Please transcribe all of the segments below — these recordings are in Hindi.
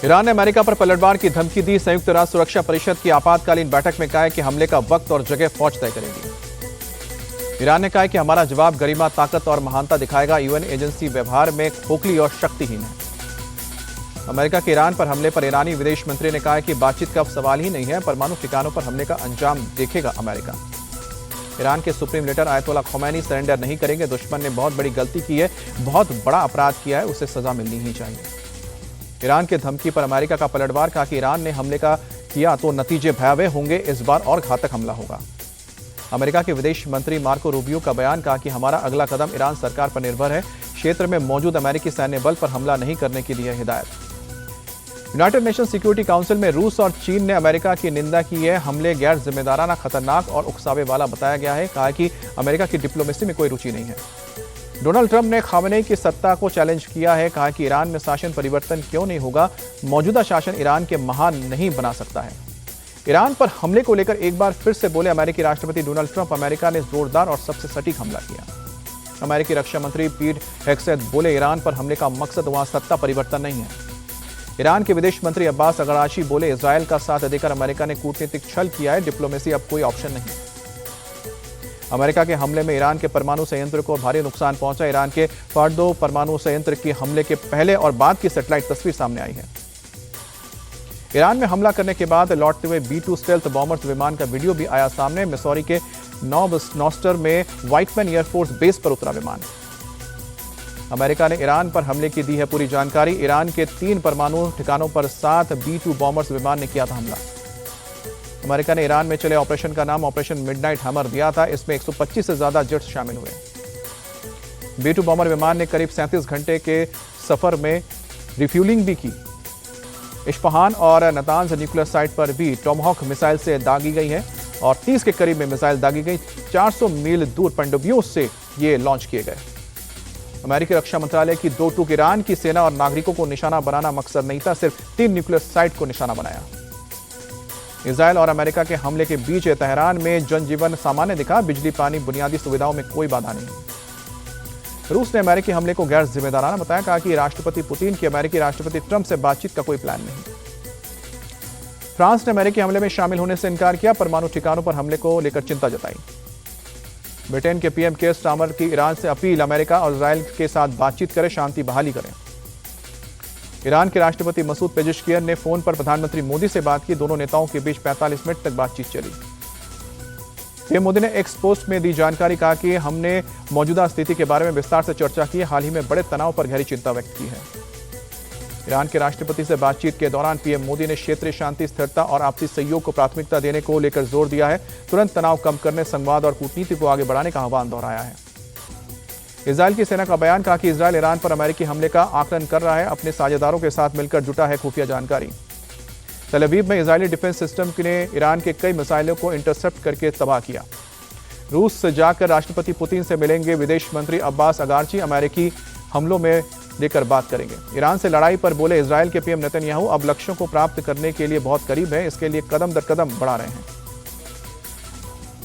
ईरान ने अमेरिका पर पलटवार की धमकी दी। संयुक्त राष्ट्र सुरक्षा परिषद की आपातकालीन बैठक में कहा है कि हमले का वक्त और जगह फौज तय करेगी। ईरान ने कहा है कि हमारा जवाब गरिमा, ताकत और महानता दिखाएगा। यूएन एजेंसी व्यवहार में खोखली और शक्तिहीन है। अमेरिका के ईरान पर हमले पर ईरानी विदेश मंत्री ने कहा है कि बातचीत का सवाल ही नहीं है, परमाणु ठिकानों पर हमले का अंजाम देखेगा अमेरिका। ईरान के सुप्रीम लीडर आयतोल्ला खमैनी सरेंडर नहीं करेंगे। दुश्मन ने बहुत बड़ी गलती की है, बहुत बड़ा अपराध किया है, उसे सजा मिलनी ही चाहिए। ईरान की धमकी पर अमेरिका का पलटवार, कहा कि ईरान ने हमले का किया तो नतीजे भयावह होंगे, इस बार और घातक हमला होगा। अमेरिका के विदेश मंत्री मार्को रूबियो का बयान, कहा कि हमारा अगला कदम ईरान सरकार पर निर्भर है। क्षेत्र में मौजूद अमेरिकी सैन्य बल पर हमला नहीं करने की दी है हिदायत। यूनाइटेड नेशन सिक्योरिटी काउंसिल में रूस और चीन ने अमेरिका की निंदा की है। हमले गैर जिम्मेदाराना, खतरनाक और उकसावे वाला बताया गया है। कहा कि अमेरिका की डिप्लोमेसी में कोई रुचि नहीं है। डोनाल्ड ट्रंप ने खामेनेई की सत्ता को चैलेंज किया है। कहा कि ईरान में शासन परिवर्तन क्यों नहीं होगा, मौजूदा शासन ईरान के महान नहीं बना सकता है। ईरान पर हमले को लेकर एक बार फिर से बोले अमेरिकी राष्ट्रपति डोनाल्ड ट्रंप, अमेरिका ने जोरदार और सबसे सटीक हमला किया। अमेरिकी रक्षा मंत्री पीट हेग्सेथ बोले, ईरान पर हमले का मकसद वहां सत्ता परिवर्तन नहीं है। ईरान के विदेश मंत्री अब्बास अगराची बोले, इजरायल का साथ देकर अमेरिका ने कूटनीतिक छल किया है, डिप्लोमेसी अब कोई ऑप्शन नहीं। अमेरिका के हमले में ईरान के परमाणु संयंत्र को भारी नुकसान पहुंचा। ईरान के फार्डो परमाणु संयंत्र के हमले के पहले और बाद की सैटेलाइट तस्वीर सामने आई है। ईरान में हमला करने के बाद लौटते हुए B-2 स्टेल्थ बॉम्बर्स विमान का वीडियो भी आया सामने। मिसौरी के नॉस्टर में व्हाइटमैन एयरफोर्स बेस पर उतरा विमान। अमेरिका ने ईरान पर हमले की दी है पूरी जानकारी। ईरान के 3 परमाणु ठिकानों पर 7 B-2 बॉम्बर्स विमान ने किया था हमला। अमेरिका ने ईरान में चले ऑपरेशन का नाम ऑपरेशन मिडनाइट हैमर दिया था। इसमें 125 से ज्यादा जेट्स शामिल हुए। B-2 बॉम्बर विमान ने करीब 37 घंटे के सफर में रिफ्यूलिंग भी की। इस्फहान और नतांज न्यूक्लियर साइट पर भी टॉमहॉक मिसाइल से दागी गई है और 30 के करीब में मिसाइल दागी गई। 400 मील दूर पनडुब्बियों से ये लॉन्च किए गए। अमेरिकी रक्षा मंत्रालय की 2 टूक, ईरान की सेना और नागरिकों को निशाना बनाना मकसद नहीं था, सिर्फ 3 न्यूक्लियर साइट को निशाना बनाया। इजरायल और अमेरिका के हमले के बीच तेहरान में जनजीवन सामान्य दिखा। बिजली, पानी, बुनियादी सुविधाओं में कोई बाधा नहीं। रूस ने अमेरिकी हमले को गैर जिम्मेदाराना बताया। कहा कि राष्ट्रपति पुतिन की अमेरिकी राष्ट्रपति ट्रंप से बातचीत का कोई प्लान नहीं। फ्रांस ने अमेरिकी हमले में शामिल होने से इनकार किया। परमाणु ठिकानों पर हमले को लेकर चिंता जताई। ब्रिटेन के पीएम केयर स्टारमर की ईरान से अपील, अमेरिका और इजरायल के साथ बातचीत करें, शांति बहाली करें। ईरान के राष्ट्रपति मसूद पेजेश्कियन ने फोन पर प्रधानमंत्री मोदी से बात की। दोनों नेताओं के बीच 45 मिनट तक बातचीत चली। पीएम मोदी ने एक्स पोस्ट में दी जानकारी। कहा कि हमने मौजूदा स्थिति के बारे में विस्तार से चर्चा की। हाल ही में बड़े तनाव पर गहरी चिंता व्यक्त की है। ईरान के राष्ट्रपति से बातचीत के दौरान पीएम मोदी ने क्षेत्रीय शांति, स्थिरता और आपसी सहयोग को प्राथमिकता देने को लेकर जोर दिया है। तुरंत तनाव कम करने, संवाद और कूटनीति को आगे बढ़ाने का आह्वान दोहराया है। इजरायल की सेना का बयान, कहा कि इजरायल ईरान पर अमेरिकी हमले का आकलन कर रहा है, अपने साझेदारों के साथ मिलकर जुटा है खुफिया जानकारी। तेल अवीव में इजरायली डिफेंस सिस्टम ने ईरान के कई मिसाइलों को इंटरसेप्ट करके तबाह किया। रूस से जाकर राष्ट्रपति पुतिन से मिलेंगे विदेश मंत्री अब्बास अगारची। अमेरिकी हमलों में लेकर बात करेंगे। ईरान से लड़ाई पर बोले इजरायल के पीएम नेतन्याहू, अब लक्ष्यों को प्राप्त करने के लिए बहुत करीब है, इसके लिए कदम दर कदम बढ़ा रहे हैं।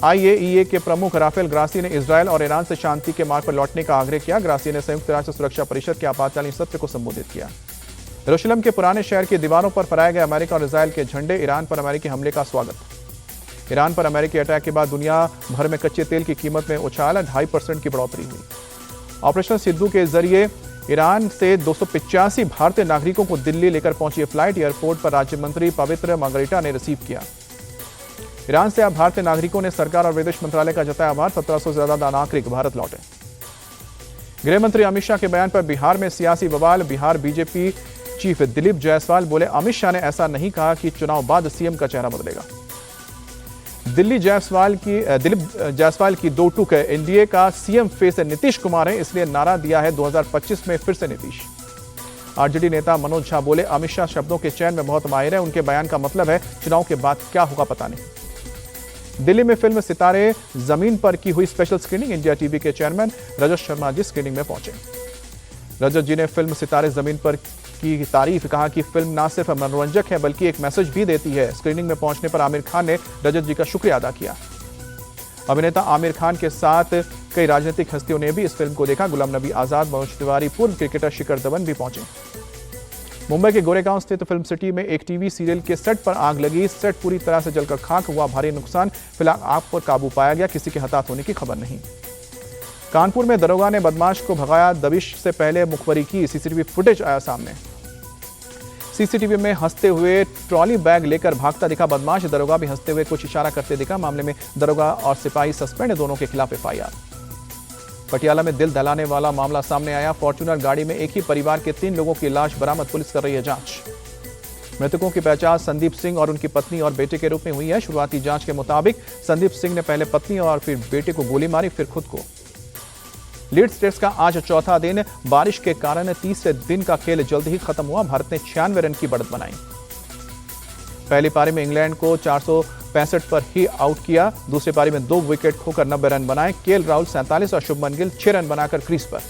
IAEA के प्रमुख राफेल ग्रासी ने इजरायल और ईरान से शांति के मार्ग पर लौटने का आग्रह किया। ग्रासी ने संयुक्त राष्ट्र सुरक्षा परिषद के आपातकालीन सत्र को संबोधित किया। यरूशलेम के पुराने शहर की दीवारों पर फहराए गए अमेरिका और इजरायल के झंडे। ईरान पर अमेरिकी हमले का स्वागत। ईरान पर अमेरिकी अटैक के बाद दुनिया भर में कच्चे तेल की कीमत में उछाल, 2.5% की बढ़ोतरी हुई। ऑपरेशन सिद्धू के जरिए ईरान से 285 भारतीय नागरिकों को दिल्ली लेकर पहुंची फ्लाइट। एयरपोर्ट पर राज्य मंत्री पवित्र मार्गरिटा ने रिसीव किया। ईरान से अब भारतीय नागरिकों ने सरकार और विदेश मंत्रालय का जताया आभार। 1700 से ज्यादा नागरिक भारत लौटे। गृह मंत्री अमित शाह के बयान पर बिहार में सियासी बवाल। बिहार बीजेपी चीफ दिलीप जायसवाल बोले, अमित शाह ने ऐसा नहीं कहा कि चुनाव बाद सीएम का चेहरा बदलेगा। दिलीप जायसवाल की 2 टूक है। एनडीए का सीएम फेस नीतीश कुमार है, इसलिए नारा दिया है 2025 में फिर से नीतीश। आरजेडी नेता मनोज झा बोले, अमित शाह शब्दों के चयन में बहुत माहिर है, उनके बयान का मतलब है चुनाव के बाद क्या होगा पता नहीं। दिल्ली में फिल्म सितारे जमीन पर की हुई स्पेशल स्क्रीनिंग। इंडिया टीवी के चेयरमैन रजत शर्मा जी स्क्रीनिंग में पहुंचे। रजत जी ने फिल्म सितारे जमीन पर की तारीफ, कहा कि फिल्म न सिर्फ मनोरंजक है बल्कि एक मैसेज भी देती है। स्क्रीनिंग में पहुंचने पर आमिर खान ने रजत जी का शुक्रिया अदा किया। अभिनेता आमिर खान के साथ कई राजनीतिक हस्तियों ने भी इस फिल्म को देखा। गुलाम नबी आजाद, मनोज तिवारी, पूर्व क्रिकेटर शिखर धवन भी पहुंचे। मुंबई के गोरेगांव स्थित फिल्म सिटी में एक टीवी सीरियल के सेट पर आग लगी। सेट पूरी तरह से जलकर खाक हुआ, भारी नुकसान। फिलहाल आग पर काबू पाया गया, किसी के हताहत होने की खबर नहीं। कानपुर में दरोगा ने बदमाश को भगाया, दबिश से पहले मुखबरी की। सीसीटीवी फुटेज आया सामने। सीसीटीवी में हंसते हुए ट्रॉली बैग लेकर भागता दिखा बदमाश। दरोगा भी हंसते हुए कुछ इशारा करते दिखा। मामले में दरोगा और सिपाही सस्पेंड, दोनों के खिलाफ एफआईआर। पटियाला में दिल दहलाने वाला मामला सामने आया। फॉर्च्यूनर गाड़ी में एक ही परिवार के 3 लोगों की लाश बरामद, पुलिस कर रही है जांच। मृतकों की पहचान संदीप सिंह और उनकी पत्नी और बेटे के रूप में हुई है। शुरुआती जांच के मुताबिक संदीप सिंह ने पहले पत्नी और फिर बेटे को गोली मारी, फिर खुद को। लीड्स टेस्ट का आज चौथा दिन। बारिश के कारण तीसरे दिन का खेल जल्द ही खत्म हुआ। भारत ने 96 रन की बढ़त बनाई। पहली पारी में इंग्लैंड को 465 पर ही आउट किया। दूसरी पारी में 2 विकेट खोकर 90 रन बनाए। केएल राहुल 47 और शुभमन गिल 6 रन बनाकर क्रीज पर।